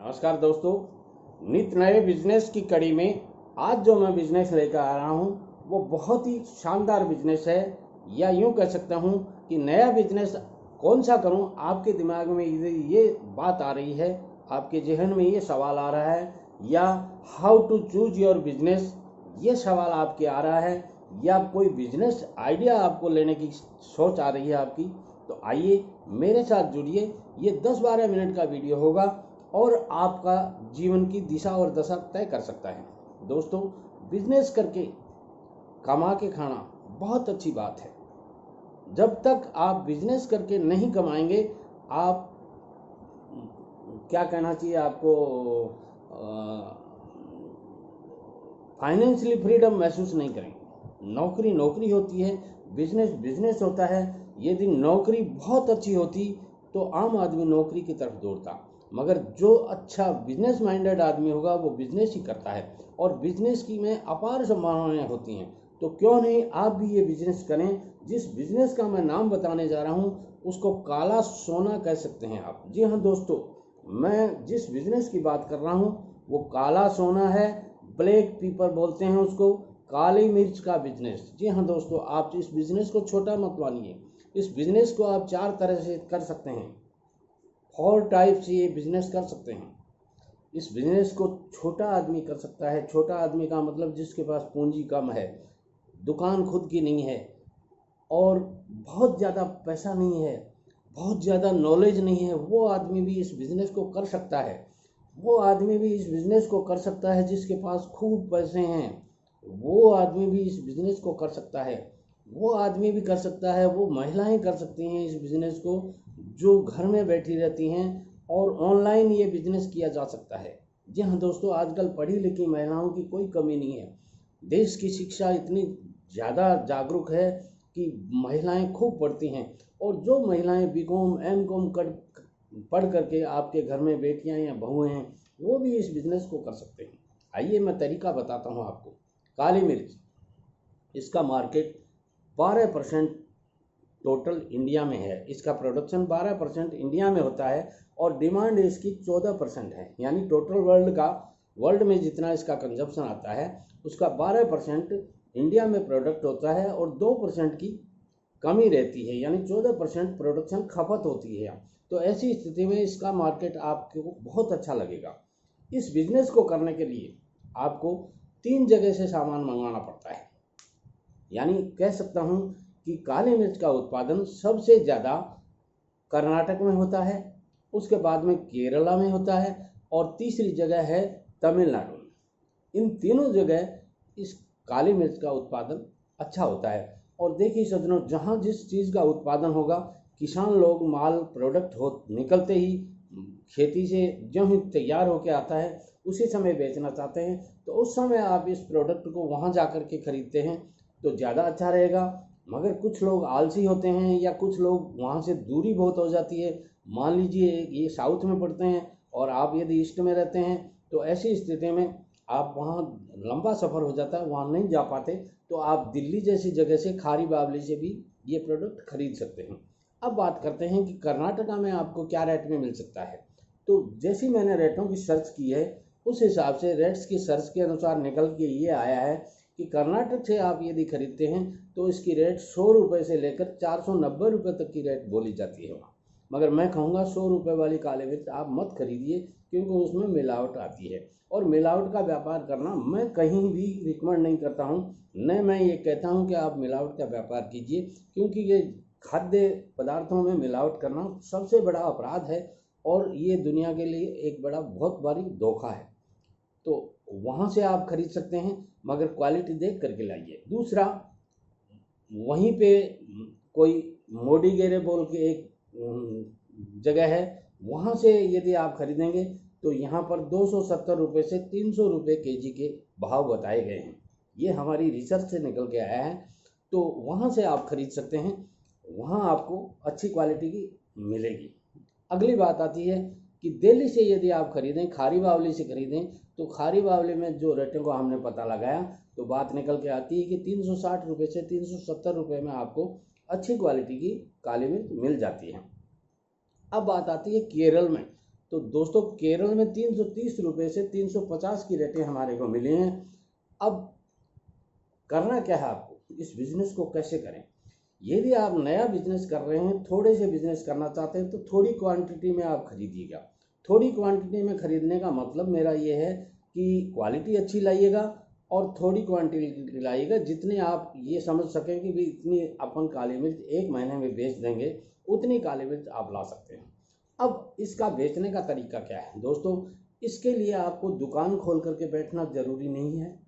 नमस्कार दोस्तों, नित नए बिजनेस की कड़ी में आज जो मैं बिजनेस लेकर आ रहा हूँ वो बहुत ही शानदार बिजनेस है, या यूँ कह सकता हूँ कि नया बिजनेस कौन सा करूँ। आपके दिमाग में ये बात आ रही है, आपके जहन में ये सवाल आ रहा है, या how to choose your business ये सवाल आपके आ रहा है, या कोई बिजनेस आइडिया आपको लेने की सोच आ रही है आपकी। तो आइए मेरे साथ जुड़िए, ये 10-12 मिनट का वीडियो होगा और आपका जीवन की दिशा और दशा तय कर सकता है। दोस्तों, बिजनेस करके कमा के खाना बहुत अच्छी बात है। जब तक आप बिजनेस करके नहीं कमाएंगे, आप क्या कहना चाहिए आपको, फाइनेंशियली फ्रीडम महसूस नहीं करेंगे। नौकरी नौकरी होती है, बिजनेस बिजनेस होता है। यदि नौकरी बहुत अच्छी होती तो आम आदमी नौकरी की तरफ दौड़ता, मगर जो अच्छा बिजनेस माइंडेड आदमी होगा वो बिजनेस ही करता है, और बिजनेस की में अपार संभावनाएं होती हैं। तो क्यों नहीं आप भी ये बिजनेस करें। जिस बिजनेस का मैं नाम बताने जा रहा हूँ उसको काला सोना कह सकते हैं आप। जी हाँ दोस्तों, मैं जिस बिजनेस की बात कर रहा हूँ वो काला सोना है। ब्लैक पीपर बोलते हैं उसको, काली मिर्च का बिजनेस। जी हाँ दोस्तों, आप इस बिजनेस को छोटा मत मानिए। इस बिजनेस को आप 4 तरह से कर सकते हैं, 4 टाइप से ये बिजनेस कर सकते हैं। इस बिजनेस को छोटा आदमी कर सकता है। छोटा आदमी का मतलब जिसके पास पूंजी कम है, दुकान खुद की नहीं है, और बहुत ज़्यादा पैसा नहीं है, बहुत ज़्यादा नॉलेज नहीं है, वो आदमी भी इस बिज़नेस को कर सकता है। वो आदमी भी इस बिज़नेस को कर सकता है जिसके पास खूब पैसे हैं। वो आदमी भी इस बिज़नेस को कर सकता है। वो आदमी भी कर सकता है, वो महिलाएं कर सकती हैं इस बिज़नेस को, जो घर में बैठी रहती हैं, और ऑनलाइन ये बिज़नेस किया जा सकता है। जी हाँ दोस्तों, आजकल पढ़ी लिखी महिलाओं की कोई कमी नहीं है। देश की शिक्षा इतनी ज़्यादा जागरूक है कि महिलाएं खूब पढ़ती हैं, और जो महिलाएं बीकॉम एमकॉम कर पढ़ करके आपके घर में बेटियां या बहुएं हैं, वो भी इस बिज़नेस को कर सकते हैं। आइए मैं तरीका बताता हूँ आपको। काली मिर्च, इसका मार्केट 12% टोटल इंडिया में है। इसका प्रोडक्शन 12% इंडिया में होता है, और डिमांड इसकी 14% है। यानी टोटल वर्ल्ड में जितना इसका कंजप्शन आता है उसका 12% इंडिया में प्रोडक्ट होता है, और 2% की कमी रहती है, यानी 14% प्रोडक्शन खपत होती है। तो ऐसी स्थिति में इसका मार्केट आपको बहुत अच्छा लगेगा। इस बिजनेस को करने के लिए आपको 3 जगह से सामान मंगवाना पड़ता है। यानी कह सकता हूँ कि काली मिर्च का उत्पादन सबसे ज़्यादा कर्नाटक में होता है, उसके बाद में केरला में होता है, और तीसरी जगह है तमिलनाडु में। इन तीनों जगह इस काली मिर्च का उत्पादन अच्छा होता है। और देखिए सज्जनों, जहाँ जिस चीज़ का उत्पादन होगा, किसान लोग माल प्रोडक्ट हो निकलते ही खेती से जो ही तैयार होकर आता है उसी समय बेचना चाहते हैं, तो उस समय आप इस प्रोडक्ट को वहाँ जा कर के खरीदते हैं तो ज़्यादा अच्छा रहेगा। मगर कुछ लोग आलसी होते हैं, या कुछ लोग वहाँ से दूरी बहुत हो जाती है। मान लीजिए ये साउथ में पड़ते हैं और आप यदि ईस्ट में रहते हैं, तो ऐसी स्थिति में आप वहाँ लंबा सफ़र हो जाता है, वहाँ नहीं जा पाते, तो आप दिल्ली जैसी जगह से खारी बावली से भी ये प्रोडक्ट खरीद सकते हैं। अब बात करते हैं कि कर्नाटका में आपको क्या रेट में मिल सकता है। तो जैसी मैंने रेटों की सर्च की है, उस हिसाब से रेट्स की सर्च के अनुसार निकल के ये आया है कि कर्नाटक से आप यदि खरीदते हैं तो इसकी रेट 100 रुपये से लेकर 490 रुपये तक की रेट बोली जाती है वहाँ। मगर मैं कहूँगा 100 रुपये वाली काली मिर्च आप मत खरीदिए, क्योंकि उसमें मिलावट आती है, और मिलावट का व्यापार करना मैं कहीं भी रिकमेंड नहीं करता हूँ। न मैं ये कहता हूँ कि आप मिलावट का व्यापार कीजिए, क्योंकि ये खाद्य पदार्थों में मिलावट करना सबसे बड़ा अपराध है, और ये दुनिया के लिए एक बड़ा बहुत बड़ी धोखा है। तो वहाँ से आप खरीद सकते हैं, मगर क्वालिटी देख करके लाइए। दूसरा, वहीं पे कोई मोडीगेरे बोल के एक जगह है, वहाँ से यदि आप खरीदेंगे तो यहाँ पर 270 रुपये से 300 रुपये केजी के भाव बताए गए हैं। ये हमारी रिसर्च से निकल के आया है, तो वहाँ से आप खरीद सकते हैं, वहाँ आपको अच्छी क्वालिटी की मिलेगी। अगली बात आती है कि दिल्ली से यदि आप खरीदें, खारी बावली से खरीदें, तो खारी बावली में जो रेटों को हमने पता लगाया तो बात निकल के आती है कि 360 रुपये से 370 रुपये में आपको अच्छी क्वालिटी की काली मिर्च मिल जाती है। अब बात आती है केरल में। तो दोस्तों केरल में 330 रुपये से 350 की रेटें हमारे को मिली हैं। अब करना क्या है आपको, इस बिजनेस को कैसे करें। यदि आप नया बिजनेस कर रहे हैं, थोड़े से बिजनेस करना चाहते हैं, तो थोड़ी क्वांटिटी में आप खरीदिएगा। थोड़ी क्वांटिटी में खरीदने का मतलब मेरा ये है कि क्वालिटी अच्छी लाइएगा और थोड़ी क्वांटिटी लाइएगा, जितने आप ये समझ सकें कि भाई इतनी अपन काली मिर्च 1 महीने में बेच देंगे, उतनी काली मिर्च आप ला सकते हैं। अब इसका बेचने का तरीका क्या है दोस्तों, इसके लिए आपको दुकान खोल करके बैठना ज़रूरी नहीं है।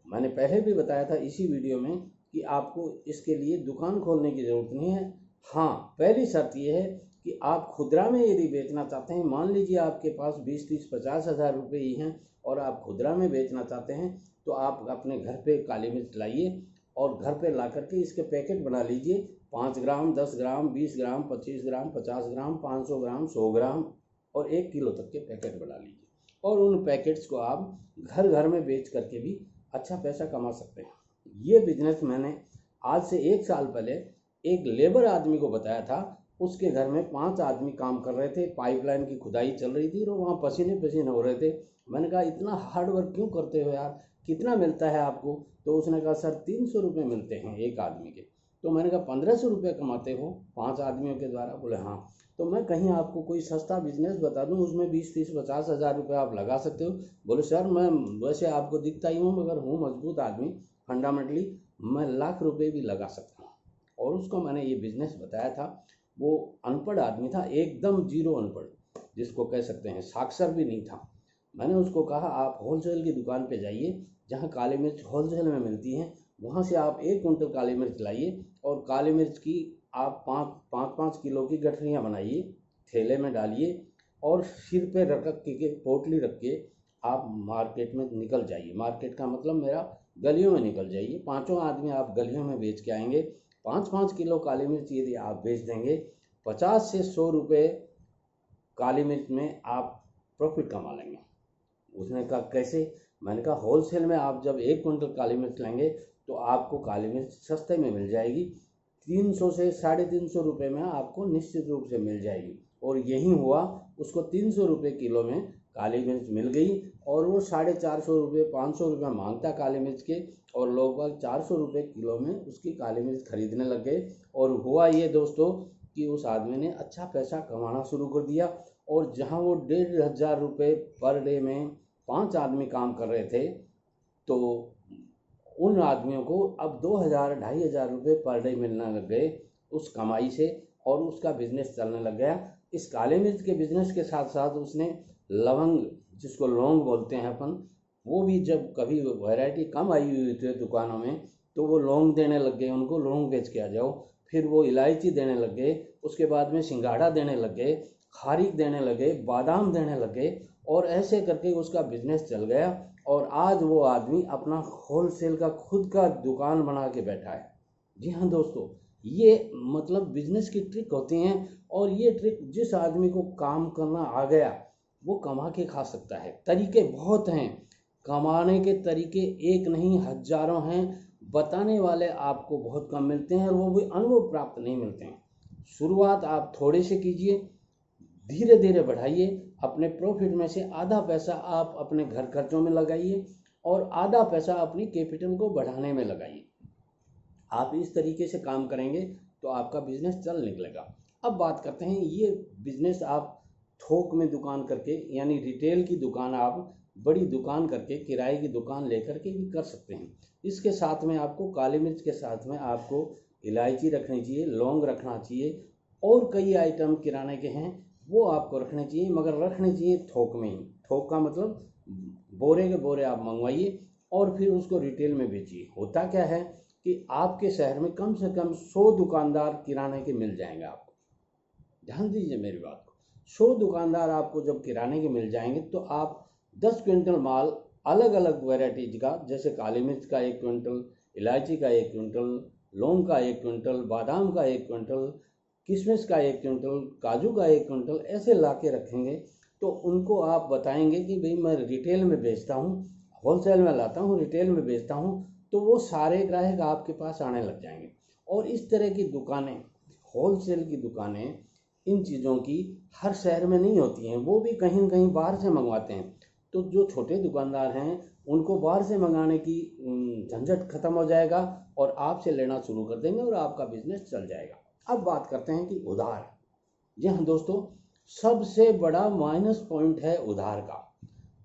मैंने पहले भी बताया था इसी वीडियो में कि आपको इसके लिए दुकान खोलने की ज़रूरत नहीं है। हाँ, पहली शर्त यह है कि आप खुदरा में यदि बेचना चाहते हैं, मान लीजिए आपके पास 20, 30, 50 हज़ार रुपये ही हैं और आप खुदरा में बेचना चाहते हैं, तो आप अपने घर पे काली मिर्च लाइए और घर पे ला करके इसके पैकेट बना लीजिए। 5 ग्राम, 10 ग्राम, 20 ग्राम, 25 ग्राम, 50 ग्राम, 500 ग्राम, 100 ग्राम और 1 किलो तक के पैकेट बना लीजिए और उन पैकेट्स को आप घर घर में बेच करके भी अच्छा पैसा कमा सकते हैं। ये बिजनेस मैंने आज से 1 साल पहले एक लेबर आदमी को बताया था। उसके घर में 5 आदमी काम कर रहे थे, पाइपलाइन की खुदाई चल रही थी और वहाँ पसीने पसीने हो रहे थे। मैंने कहा इतना हार्ड वर्क क्यों करते हो यार, कितना मिलता है आपको। तो उसने कहा सर 300 रुपये मिलते हैं एक आदमी के। तो मैंने कहा 1500 रुपये कमाते हो 5 आदमियों के द्वारा। बोले हाँ। तो मैं कहीं आपको कोई सस्ता बिजनेस बता दूं, उसमें 20, 30, 50 हज़ार रुपये आप लगा सकते हो। बोले सर मैं वैसे आपको दिखता ही हूँ मगर हूँ मजबूत आदमी, फंडामेंटली मैं लाख रुपए भी लगा सकता हूँ। और उसको मैंने ये बिजनेस बताया था। वो अनपढ़ आदमी था, एकदम जीरो अनपढ़, जिसको कह सकते हैं साक्षर भी नहीं था। मैंने उसको कहा आप होलसेल की दुकान पे जाइए, जहाँ काली मिर्च होलसेल में मिलती है, वहाँ से आप 1 कुंटल काली मिर्च लाइए और काली मिर्च की आप 5 किलो की गठरियाँ बनाइए, थैले में डालिए और सिर पे रख के पोटली रख के आप मार्केट में निकल जाइए। मार्केट का मतलब मेरा गलियों में निकल जाइए। 5 आदमी आप गलियों में बेच के आएंगे। 5 किलो काली मिर्च यदि आप बेच देंगे, 50 से 100 रुपये काली मिर्च में आप प्रॉफिट कमा लेंगे। उसने कहा कैसे। मैंने कहा होलसेल में आप जब 1 कुंटल काली मिर्च लेंगे तो आपको काली मिर्च सस्ते में मिल जाएगी, 300 से 350 रुपये में आपको निश्चित रूप से मिल जाएगी। और यही हुआ, उसको 300 रुपये किलो में काली मिर्च मिल गई और वो 450 रुपये, 500 रुपये मांगता काली मिर्च के, और लोग बाग 400 रुपये किलो में उसकी काली मिर्च खरीदने लग गए। और हुआ ये दोस्तों कि उस आदमी ने अच्छा पैसा कमाना शुरू कर दिया। और जहाँ वो 1500 रुपये पर डे में 5 आदमी काम कर रहे थे, तो उन आदमियों को अब 2000, 2500 रुपये पर डे मिलने लग गए उस कमाई से, और उसका बिजनेस चलने लग गया। इस काले मिर्च के बिजनेस के साथ साथ उसने लवंग, जिसको लौंग बोलते हैं अपन, वो भी जब कभी वैरायटी कम आई हुई थी दुकानों में, तो वो लौंग देने लग गए उनको, लौंग बेच के आ जाओ। फिर वो इलायची देने लग गए, उसके बाद में सिंघाड़ा देने लग गए, खारीक देने लगे, बादाम देने लगे, और ऐसे करके उसका बिजनेस चल गया। और आज वो आदमी अपना होलसेल का खुद का दुकान बना के बैठा है। जी हाँ दोस्तों, ये मतलब बिजनेस की ट्रिक होती हैं, और ये ट्रिक जिस आदमी को काम करना आ गया वो कमा के खा सकता है। तरीके बहुत हैं, कमाने के तरीके एक नहीं हजारों हैं। बताने वाले आपको बहुत कम मिलते हैं और वो भी अनुभव प्राप्त नहीं मिलते हैं। शुरुआत आप थोड़े से कीजिए, धीरे धीरे बढ़ाइए। अपने प्रॉफिट में से आधा पैसा आप अपने घर खर्चों में लगाइए और आधा पैसा अपनी कैपिटल को बढ़ाने में लगाइए। आप इस तरीके से काम करेंगे तो आपका बिजनेस चल निकलेगा। अब बात करते हैं, ये बिजनेस आप थोक में दुकान करके, यानी रिटेल की दुकान, आप बड़ी दुकान करके, किराए की दुकान लेकर के भी कर सकते हैं। इसके साथ में आपको काली मिर्च के साथ में आपको इलायची रखनी चाहिए, लौंग रखना चाहिए, और कई आइटम किराने के हैं वो आपको रखने चाहिए, मगर रखने चाहिए थोक में ही। थोक का मतलब बोरे के बोरे आप मंगवाइए और फिर उसको रिटेल में बेचिए। होता क्या है कि आपके शहर में कम से कम 100 दुकानदार किराने के मिल जाएंगे आपको। ध्यान दीजिए मेरी बात को, 100 दुकानदार आपको जब किराने के मिल जाएंगे तो आप 10 क्विंटल माल अलग अलग वेराइटीज का, जैसे काली मिर्च का 1 क्विंटल, इलायची का 1 क्विंटल, लौंग का 1 क्विंटल, बादाम का 1 क्विंटल, किशमिश का 1 क्विंटल, काजू का 1 क्विंटल, ऐसे ला के रखेंगे। तो उनको आप बताएंगे कि भाई मैं रिटेल में बेचता हूँ, होलसेल में लाता हूँ, रिटेल में बेचता हूँ, तो वो सारे ग्राहक आपके पास आने लग जाएंगे। और इस तरह की दुकानें, होलसेल की दुकानें इन चीज़ों की हर शहर में नहीं होती हैं, वो भी कहीं न कहीं बाहर से मंगवाते हैं। तो जो छोटे दुकानदार हैं उनको बाहर से मंगाने की झंझट खत्म हो जाएगा और आपसे लेना शुरू कर देंगे और आपका बिजनेस चल जाएगा। अब बात करते हैं कि उधार। जी हाँ दोस्तों, सबसे बड़ा माइनस पॉइंट है उधार का।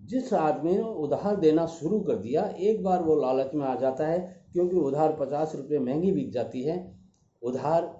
जिस आदमी ने उधार देना शुरू कर दिया, एक बार वो लालच में आ जाता है, क्योंकि उधार 50 रुपये महंगी बिक जाती है, उधार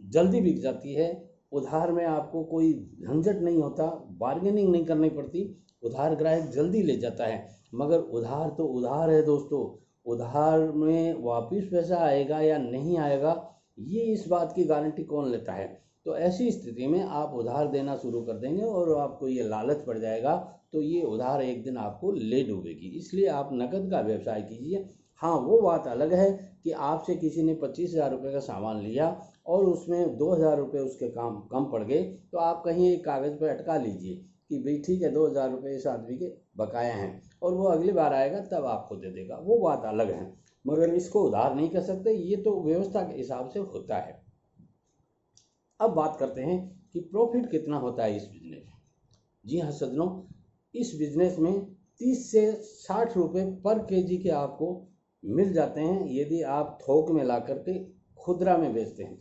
जल्दी बिक जाती है, उधार में आपको कोई झंझट नहीं होता, बार्गेनिंग नहीं करनी पड़ती, उधार ग्राहक जल्दी ले जाता है। मगर उधार तो उधार है दोस्तों, उधार में वापस पैसा आएगा या नहीं आएगा, ये इस बात की गारंटी कौन लेता है। तो ऐसी स्थिति में आप उधार देना शुरू कर देंगे और आपको ये लालच पड़ जाएगा, तो ये उधार एक दिन आपको ले डूबेगी। इसलिए आप नकद का व्यवसाय कीजिए। हाँ, वो बात अलग है कि आपसे किसी ने 25,000 रुपये का सामान लिया और उसमें 2,000 रुपये उसके काम कम पड़ गए, तो आप कहीं एक कागज़ पर अटका लीजिए कि भाई ठीक है, 2,000 रुपये इस आदमी के बकाया हैं और वो अगली बार आएगा तब आपको दे देगा, वो बात अलग है। मगर इसको उधार नहीं कर सकते, ये तो व्यवस्था के हिसाब से होता है। अब बात करते हैं कि प्रॉफिट कितना होता है इस बिजनेस में। जी हाँ सज्जनों, इस बिजनेस में 30 से 60 रुपये पर केजी के आपको मिल जाते हैं यदि आप थोक में ला करके खुदरा में बेचते हैं।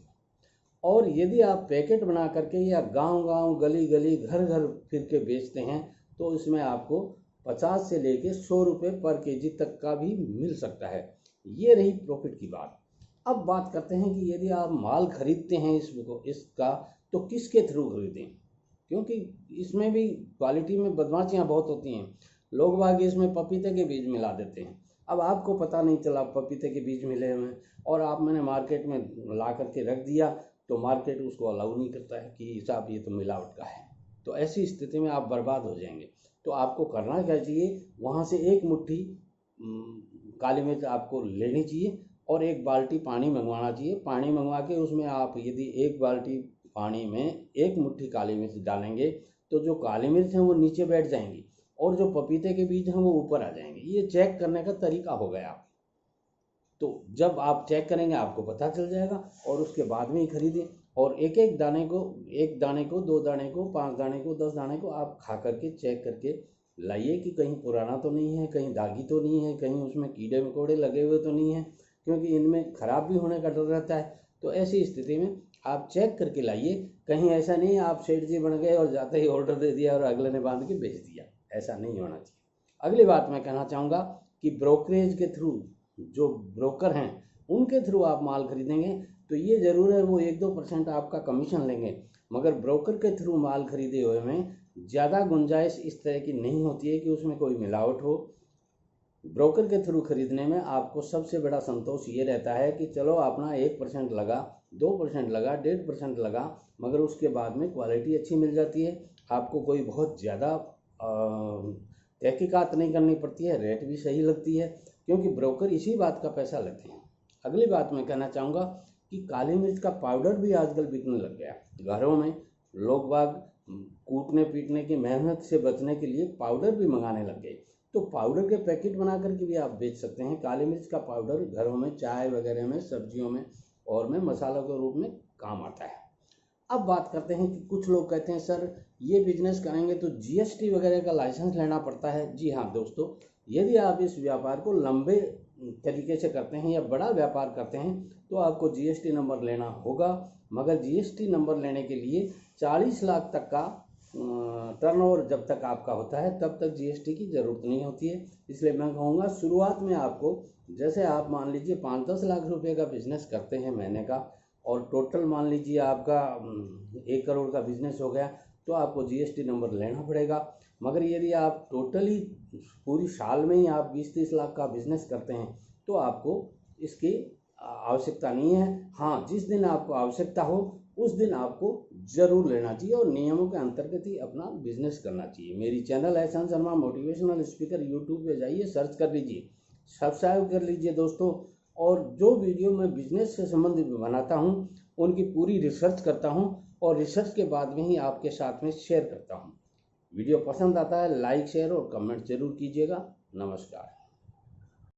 और यदि आप पैकेट बना करके या गांव-गांव, गली-गली, घर-घर फिर के बेचते हैं, तो इसमें आपको 50 से लेके 100 रुपये पर केजी तक का भी मिल सकता है। ये रही प्रॉफिट की बात। अब बात करते हैं कि यदि आप माल खरीदते हैं इसका तो किसके थ्रू खरीदें, क्योंकि इसमें भी क्वालिटी में बदमाशियाँ बहुत होती हैं। लोग बाग इसमें पपीते के बीज मिला देते हैं। अब आपको पता नहीं चला पपीते के बीज मिले हुए हैं और आप मैंने मार्केट में ला करके रख दिया, तो मार्केट उसको अलाउ नहीं करता है कि साहब ये तो मिलावट का है। तो ऐसी स्थिति में आप बर्बाद हो जाएंगे। तो आपको करना क्या चाहिए, वहाँ से एक मुट्ठी काली मिर्च आपको लेनी चाहिए और एक बाल्टी पानी मंगवाना चाहिए। पानी मंगवा के उसमें आप यदि एक बाल्टी पानी में एक मुट्ठी काली मिर्च डालेंगे, तो जो काली मिर्च हैं वो नीचे बैठ जाएंगी और जो पपीते के बीज हैं वो ऊपर आ जाएंगे। ये चेक करने का तरीका हो गया। तो जब आप चेक करेंगे आपको पता चल जाएगा और उसके बाद में ही खरीदें। और एक एक दाने को, 1 दाने को, 2 दाने को, 5 दाने को, 10 दाने को आप खा करके चेक करके लाइए कि कहीं पुराना तो नहीं है, कहीं दागी तो नहीं है, कहीं उसमें कीड़े मकोड़े लगे हुए तो नहीं है, क्योंकि इनमें ख़राब भी होने का डर रहता है। तो ऐसी स्थिति में आप चेक करके लाइए। कहीं ऐसा नहीं आप सेठ जी बन गए और जाते ही ऑर्डर दे दिया और अगले ने बांध के बेच दिया, ऐसा नहीं होना चाहिए। अगली बात मैं कहना चाहूँगा कि ब्रोकरेज के थ्रू, जो ब्रोकर हैं उनके थ्रू आप माल खरीदेंगे तो ये ज़रूर है वो 1-2% आपका कमीशन लेंगे, मगर ब्रोकर के थ्रू माल खरीदे हुए में ज़्यादा गुंजाइश इस तरह की नहीं होती है कि उसमें कोई मिलावट हो। ब्रोकर के थ्रू खरीदने में आपको सबसे बड़ा संतोष ये रहता है कि चलो अपना 1% लगा, 2% लगा, 1.5% लगा, मगर उसके बाद में क्वालिटी अच्छी मिल जाती है। आपको कोई बहुत ज़्यादा तहकीकात नहीं करनी पड़ती है, रेट भी सही लगती है, क्योंकि ब्रोकर इसी बात का पैसा लेते हैं। अगली बात मैं कहना चाहूँगा कि काली मिर्च का पाउडर भी आजकल बिकने लग गया। घरों में लोग बाग कूटने पीटने की मेहनत से बचने के लिए पाउडर भी मंगाने लग गए। तो पाउडर के पैकेट बना करके भी आप बेच सकते हैं। काली मिर्च का पाउडर घरों में चाय वगैरह में, सब्जियों में और में मसालों के रूप में काम आता है। अब बात करते हैं कि कुछ लोग कहते हैं सर ये बिजनेस करेंगे तो जीएसटी वगैरह का लाइसेंस लेना पड़ता है। जी हाँ दोस्तों, यदि आप इस व्यापार को लंबे तरीके से करते हैं या बड़ा व्यापार करते हैं तो आपको जीएसटी नंबर लेना होगा, मगर जीएसटी नंबर लेने के लिए 40 लाख तक का टर्नओवर जब तक आपका होता है तब तक जीएसटी की ज़रूरत नहीं होती है। इसलिए मैं कहूँगा शुरुआत में आपको, जैसे आप मान लीजिए 5-10 लाख रुपए का बिजनेस करते हैं महीने का और टोटल मान लीजिए आपका 1 करोड़ का बिजनेस हो गया, तो आपको जीएसटी नंबर लेना पड़ेगा। मगर यदि आप टोटली पूरी साल में ही आप 20-30 लाख का बिजनेस करते हैं तो आपको इसकी आवश्यकता नहीं है। हाँ, जिस दिन आपको आवश्यकता हो उस दिन आपको ज़रूर लेना चाहिए और नियमों के अंतर्गत ही अपना बिजनेस करना चाहिए। मेरी चैनल एहसान शर्मा मोटिवेशनल स्पीकर यूट्यूब पे जाइए, सर्च कर लीजिए, सब्सक्राइब कर लीजिए दोस्तों। और जो वीडियो मैं बिजनेस से संबंधित बनाता हूँ उनकी पूरी रिसर्च करता हूँ और रिसर्च के बाद में ही आपके साथ में शेयर करता हूँ। वीडियो पसंद आता है लाइक, शेयर और कमेंट जरूर कीजिएगा। नमस्कार।